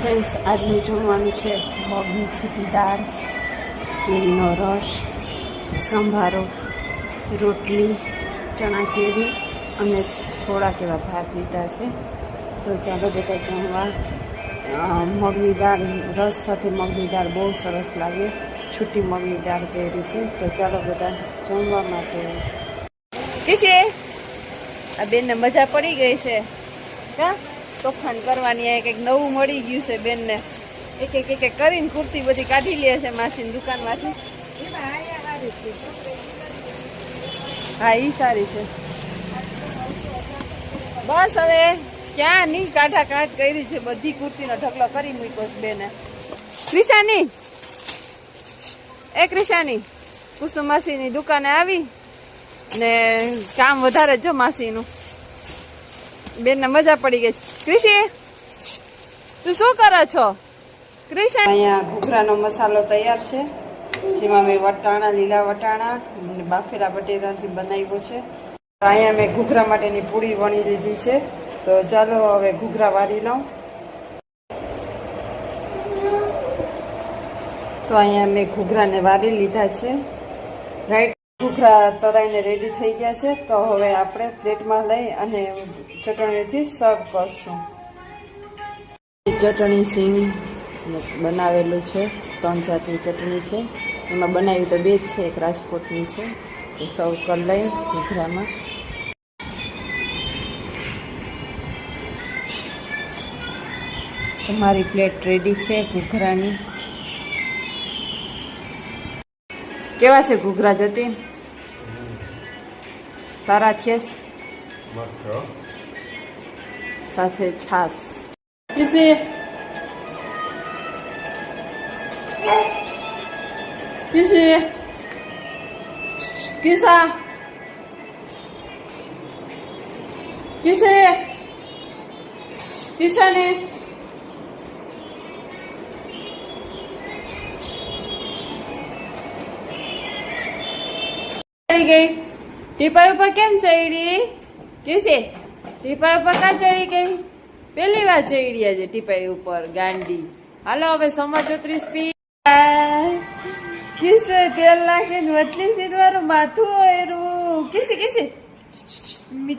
Friends, આજનું જમવાનું છે મગની છૂટી દાળ, કેરીનો રસ, સંભારો, રોટલી, ચણા કેરી અને થોડાક એવા ભાત લીધા છે. તો ચાલો બધા જમવા. મગની દાળ, રસ સાથે મગની દાળ બહુ સરસ લાગે. છૂટી મગની દાળ કેરી છે. તો ચાલો બધા જમવા માટે. કે છે આ બેનને મજા પડી ગઈ છે કા તોફાન કરવાની. આ કંઈક નવું મળી ગયું છે બેનને. એક એક કરીને કુર્તી બધી કાઢી લે છે માસીની દુકાનમાંથી. હા, એ સારી છે. બસ હવે ક્યાં નહીં કાઢ કરી છે. બધી કુર્તીનો ઢગલો કરી મૂક્યો છે બેને. ક્રિશાની, એ ક્રિશાની, કુસુમ માસીની દુકાને આવી ને કામ વધારે જો માસીનું. બેનને મજા પડી ગઈ. ક્રિશી, તું શું કરો છો? ક્રિશા, અહીંયા ઘૂઘરાનો મસાલો તૈયાર છે, જેમાં મેં વટાણા, લીલા વટાણા અને બાફેલા બટેટાથી બનાવ્યો છે. અહીંયા મેં ઘૂઘરા માટેની પૂરી વણી લીધી છે. તો ચાલો હવે ઘૂઘરા વારી લઉં. તો અહીંયા મેં ઘૂઘરાને વારી લીધા છે. રાઈટ, ઘૂઘરા તળાઈને રેડી થઈ ગયા છે. તો હવે આપણે પ્લેટમાં લઈ અને ચટણીથી સર્વ કરશું. ચટણી સિંગ બનાવેલું છે. 3 જાતની ચટણી છે. એમાં બનાવી તો 2 જ છે, એક રાજકોટની છે. તો સર્વ કરી લઈ ઘૂઘરામાં. તમારી પ્લેટ રેડી છે ઘૂઘરાની. કેવા છે ઘૂઘરા જતી? સારા થયા છે. સાથે છાશ. કિસી કિસી કિસા કિસી કિસાને ગઈ. ટીપા ઉપર કેમ ચડી? કેસે ટીપા ઉપર કા ચડી ગઈ? પહેલી વાર ચડી આજે ટીપાઈ ઉપર ગાંડી. હાલો હવે સમજોત્રી સ્પી. કિસે તેલ નાખીને વચલી સીધવાનું માથું ઓયરું. કિસે કિસે